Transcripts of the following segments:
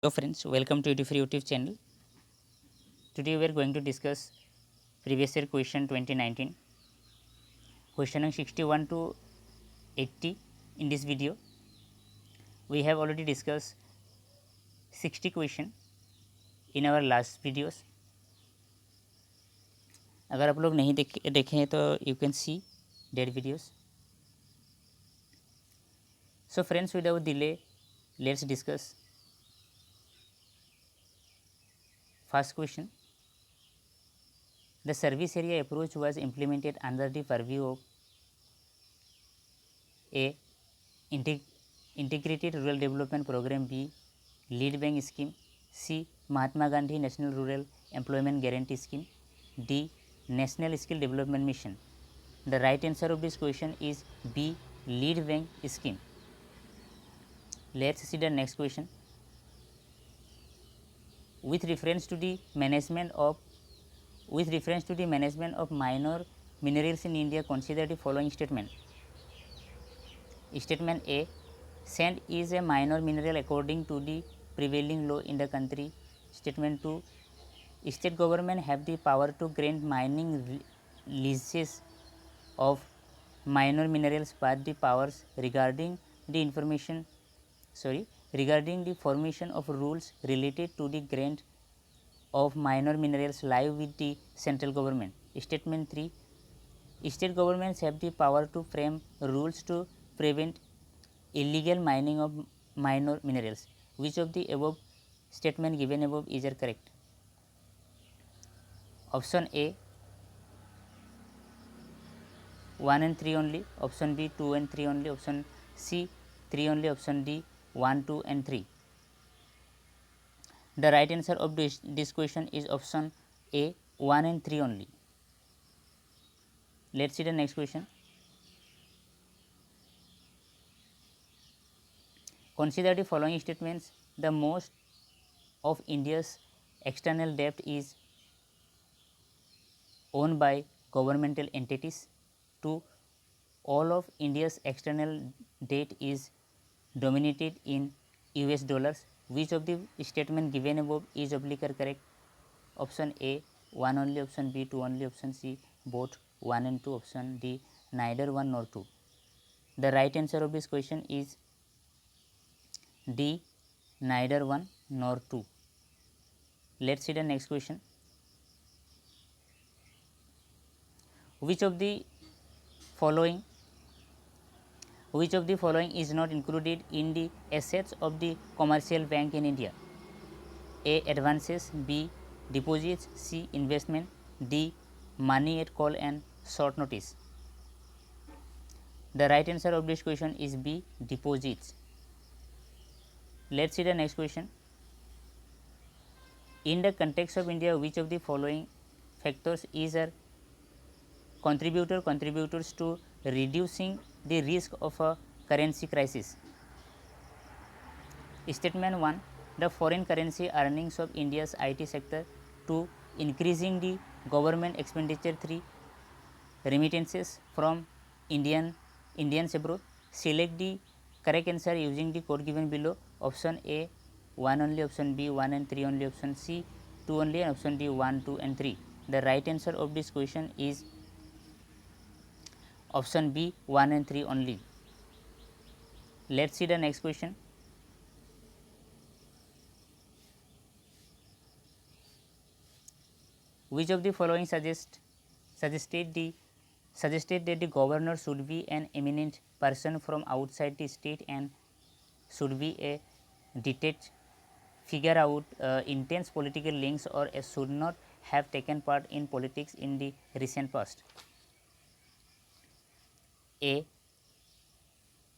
Hello friends, welcome to Free YouTube channel. Today we are going to discuss previous year question 2019, question number 61 to 80 in this video. We have already discussed 60 question in our last videos. अगर आप लोग नहीं देखे हैं तो you can see that videos. So friends, without delay, let's discuss first question. The service area approach was implemented under the purview of A. Integrated Rural Development Program, B. Lead Bank Scheme, C. Mahatma Gandhi National Rural Employment Guarantee Scheme, D. National Skill Development Mission. The right answer of this question is B. Lead Bank Scheme. Let's see the next question. With reference to the management of minor minerals in India, consider the following statement. Statement A. Sand is a minor mineral according to the prevailing law in the country. Statement 2. State government have the power to grant mining leases of minor minerals, but the powers regarding the formation of rules related to the grant of minor minerals lie with the central government. Statement 3. State governments have the power to frame rules to prevent illegal mining of minor minerals. Which of the above statement given above is correct? Option A 1 and 3 only, option B 2 and 3 only, option C 3 only, option D 1, 2 and 3. The right answer of this question is option A 1 and 3 only. Let's see the next question. Consider the following statements. The most of India's external debt is owned by governmental entities. 2. All of India's external debt is denominated in US dollars. Which of the statement given above is correct? Option A 1 only, option B 2 only, option C both 1 and 2, option D neither 1 nor 2. The right answer of this question is D neither 1 nor 2. Let's see the next question. Which of the following is not included in the assets of the commercial bank in India? A. Advances, B. Deposits, C. Investment, D. Money at call and short notice. The right answer of this question is B. Deposits. Let's see the next question. In the context of India, which of the following factors is a contributors to reducing the risk of a currency crisis? Statement 1. The foreign currency earnings of India's IT sector. 2. Increasing the government expenditure. 3. Remittances from Indians abroad. Select the correct answer using the code given below. Option A 1 only, option B 1 and 3 only, option C 2 only, and option D 1, 2 and 3. The right answer of this question is option B 1 and 3 only. Let's see the next question. Which of the following suggested that the governor should be an eminent person from outside the state and should be a detached figure out intense political links or should not have taken part in politics in the recent past? A.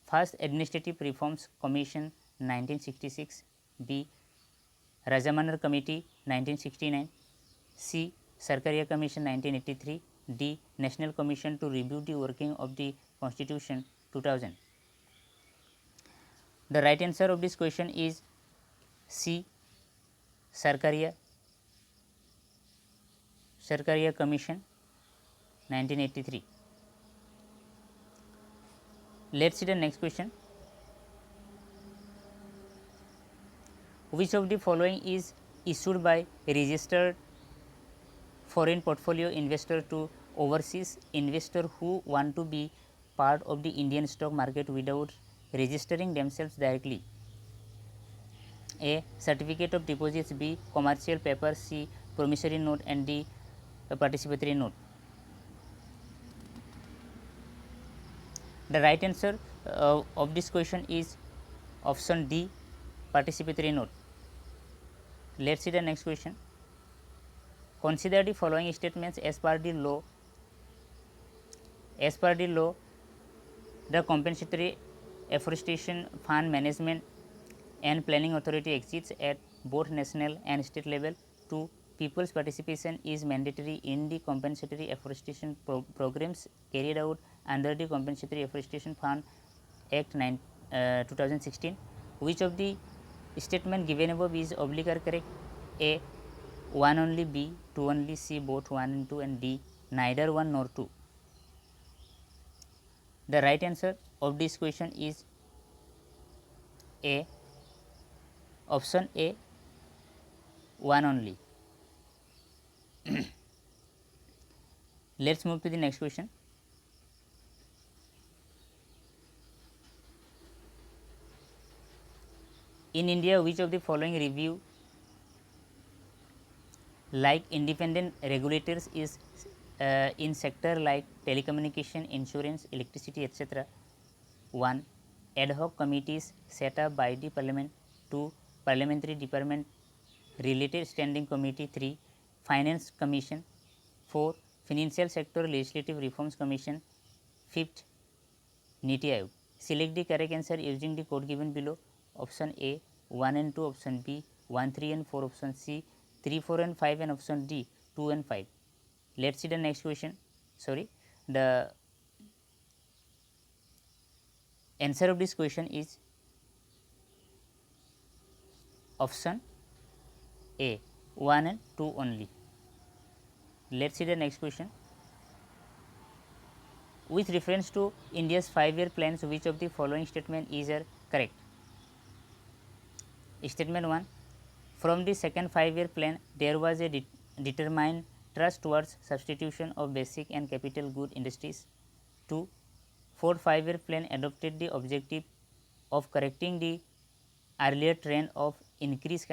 First Administrative Reforms Commission 1966, B. Rajamanar Committee 1969, C. Sarkaria Commission 1983, D. National Commission to Review the Working of the Constitution 2000. The right answer of this question is C. Sarkaria Commission 1983. Let's see the next question. Which of the following is issued by a registered foreign portfolio investor to overseas investor who want to be part of the Indian stock market without registering themselves directly? A. Certificate of deposits. B. Commercial paper. C. Promissory note. And D. Participatory note. The right answer of this question is option D, participatory note. Let us see the next question. Consider the following statements as per the law. As per the law, the Compensatory Afforestation Fund Management and Planning Authority exists at both national and state level. 2. People's participation is mandatory in the compensatory afforestation programs carried out under the Compensatory Afforestation Fund Act 2016. Which of the statement given above is oblique or correct? A. 1 only, B 2 only, C both 1 and 2, and D neither 1 nor 2. The right answer of this question is A, option A, 1 only. Let us move to the next question. In India, which of the following review like independent regulators is in sector like telecommunication, insurance, electricity, etc.? 1. Ad hoc committees set up by the parliament. 2. Parliamentary department related standing committee. 3. Finance commission. 4. Financial sector legislative reforms commission. 5th. Niti Aayog. Select the correct answer using the code given below. Option A 1 and 2, option B 1, 3 and 4, option C 3, 4 and 5, and option D 2 and 5. Let us see the next question. The answer of this question is option A 1 and 2 only. Let us see the next question. With reference to India's 5-year plans, which of the following statement is correct? Statement 1. From the second 5-year plan, there was a determined thrust towards substitution of basic and capital good industries. 2. Fourth 5-year plan adopted the objective of correcting the earlier trend of increased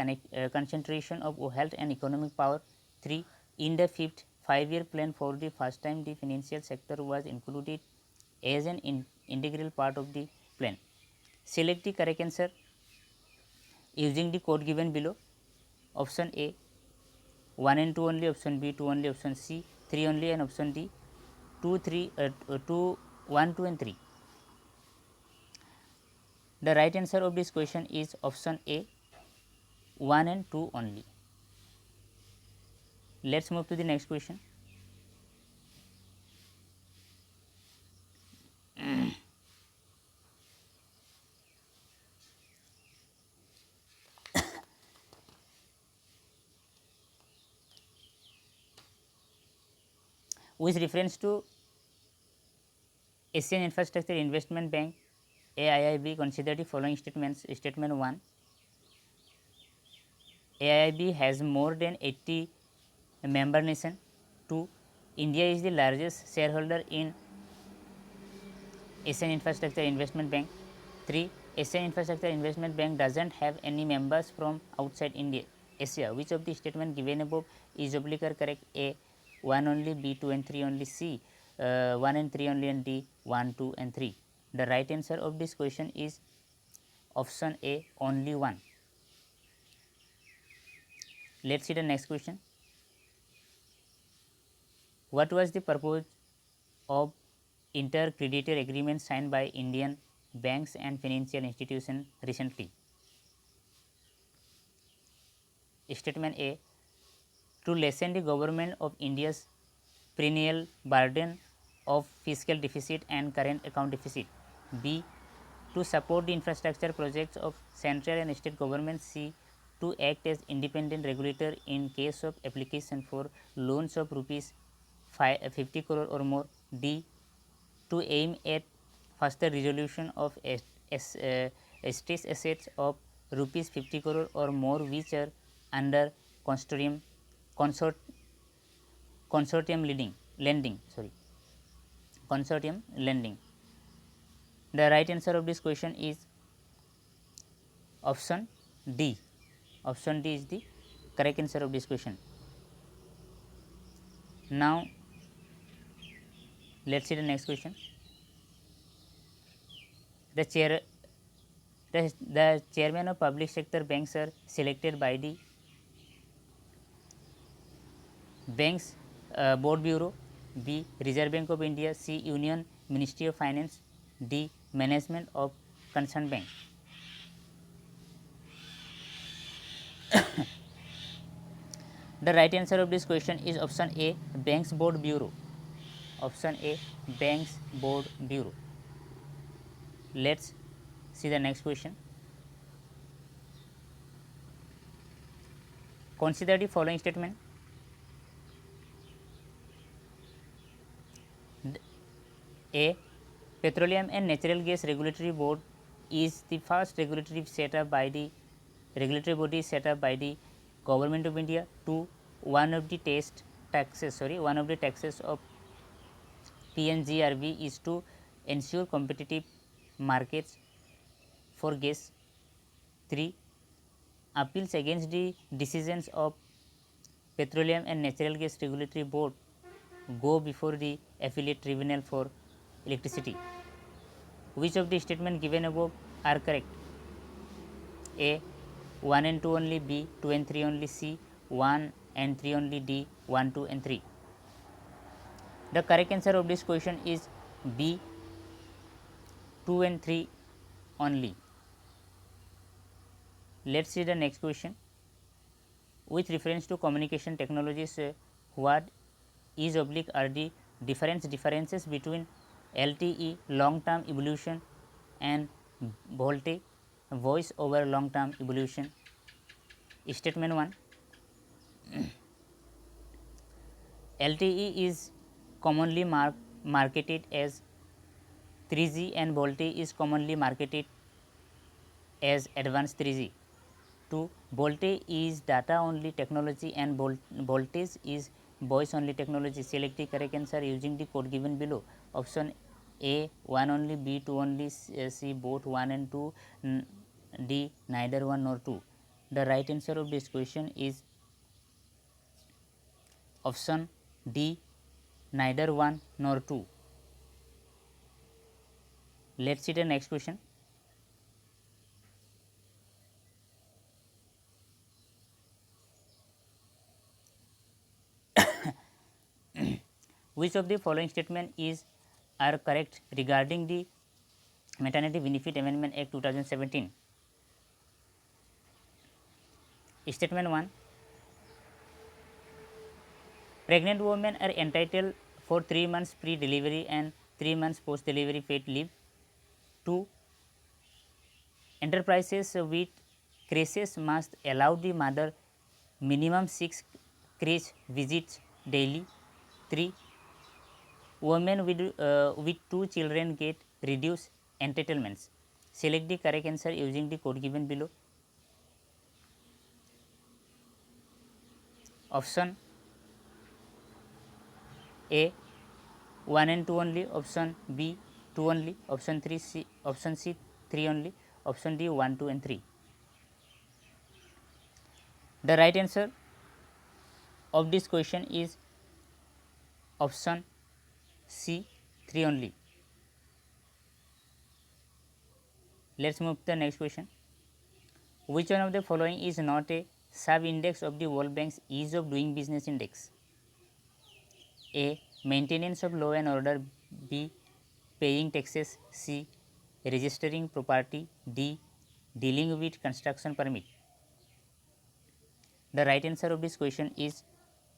concentration of wealth and economic power. 3. In the fifth 5-year plan, for the first time, the financial sector was included as an integral part of the plan. Select the correct answer using the code given below. Option A 1 and 2 only, option B 2 only, option C 3 only, and option D 1, 2 and 3. The right answer of this question is option A 1 and 2 only. Let us move to the next question. With reference to Asian Infrastructure Investment Bank AIIB, consider the following statements. Statement 1. AIIB has more than 80 member nation. 2. India is the largest shareholder in Asian Infrastructure Investment Bank. 3. Asian Infrastructure Investment Bank does not have any members from outside Asia. Which of the statement given above is oblique or correct? A 1 only, B 2 and 3 only, C 1 and 3 only, and D 1, 2 and 3. The right answer of this question is option A only 1. Let us see the next question. What was the purpose of inter-creditor agreement signed by Indian banks and financial institutions recently? Statement A. To lessen the government of India's perennial burden of fiscal deficit and current account deficit. B. To support the infrastructure projects of central and state governments. C. To act as independent regulator in case of application for loans of rupees 50 crore or more. D. To aim at faster resolution of stress assets of rupees 50 crore or more which are under consortium lending. The right answer of this question is option D. Option D is the correct answer of this question. Now let's see the next question. The chairman of public sector banks are selected by the Banks Board Bureau, B. Reserve Bank of India, C. Union Ministry of Finance, D. Management of concerned bank. The right answer of this question is option A, Banks Board Bureau. Option A, Banks Board Bureau. Let's see the next question. Consider the following statement. A. Petroleum and Natural Gas Regulatory Board is the first regulatory body set up by the Government of India. 2. One of the taxes of PNGRB is to ensure competitive markets for gas. 3. Appeals against the decisions of Petroleum and Natural Gas Regulatory Board go before the affiliate tribunal for electricity. Which of the statements given above are correct? A. 1 and 2 only, B. 2 and 3 only, C. 1 and 3 only, D. 1, 2 and 3. The correct answer of this question is B. 2 and 3 only. Let's see the next question. With reference to communication technologies, what is oblique are the differences between LTE, long term evolution, and VoLTE, voice over long term evolution? Statement 1. LTE is commonly marketed as 3G and VoLTE is commonly marketed as advanced 3G. 2. VoLTE is data only technology and voltage is voice only technology. Select the correct answer using the code given below. Option A 1 only, B 2 only, C both 1 and 2, D neither 1 nor 2. The right answer of this question is option D neither 1 nor 2. Let's see the next question. Which of the following statement are correct regarding the Maternity Benefit Amendment Act 2017? Statement 1. Pregnant women are entitled for 3 months pre-delivery and 3 months post-delivery paid leave. 2. Enterprises with creches must allow the mother minimum 6 creche visits daily. 3. Women with 2 children get reduced entitlements. Select the correct answer using the code given below. Option A 1 and 2 only, option B 2 only, option C 3 only, option D 1, 2 and 3. The right answer of this question is option C 3 only. Let's move to the next question. Which one of the following is not a sub-index of the World Bank's ease of doing business index? A. Maintenance of law and order, B. Paying taxes, C. Registering property, D. Dealing with construction permit. The right answer of this question is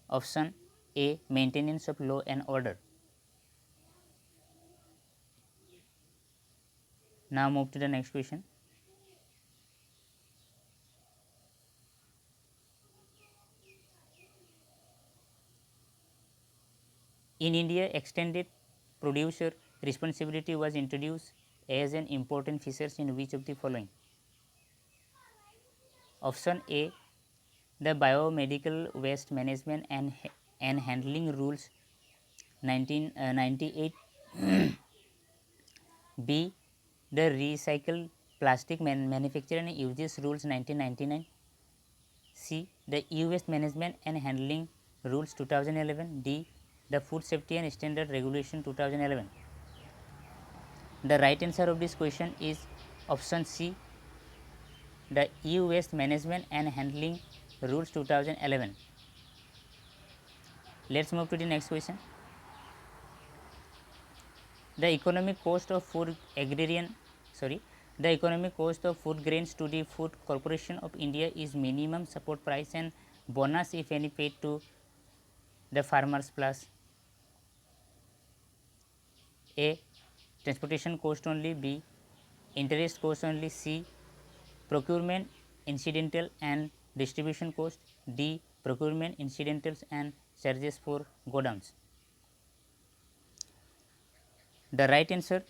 option A. Maintenance of law and order. Now move to the next question. In India, extended producer responsibility was introduced as an important feature in which of the following? Option A the biomedical waste management and handling rules 1998, B the recycle plastic manufacturing and uses rules 1999, C the E waste management and handling rules 2011, D the food safety and standard regulation 2011. The right answer of this question is option C, the e-waste management and handling rules 2011. Let's move to the next question. The economic cost of food grains to the Food Corporation of India is minimum support price and bonus if any paid to the farmers plus A transportation cost only, B interest cost only, C procurement incidental and distribution cost, D procurement incidentals and charges for godowns. The right answer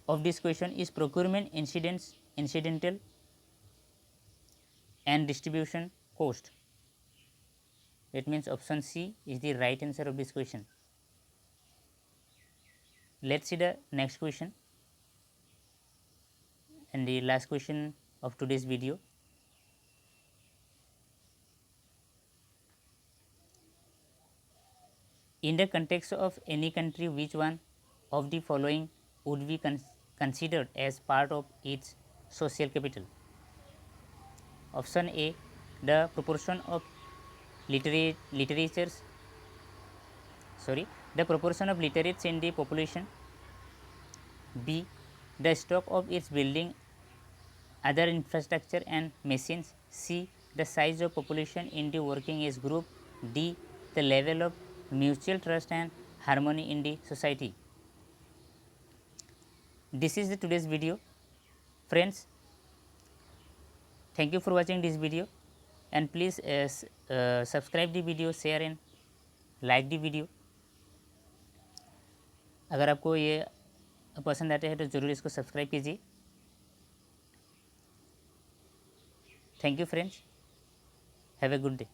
of this question is procurement incidental and distribution cost. That means option C is the right answer of this question. Let's see the next question and the last question of today's video. In the context of any country, which one of the following would be considered as part of its social capital? Option A, the proportion of the proportion of literates in the population. B, the stock of its building, other infrastructure and machines. C, the size of population in the working age group. D, the level of mutual trust and harmony in the society. This is the today's video. Friends, thank you for watching this video and please subscribe the video, share and like the video. अगर आपको ये पसंद आते हैं तो ज़रूर इसको subscribe कीजिए. Thank you friends, have a good day.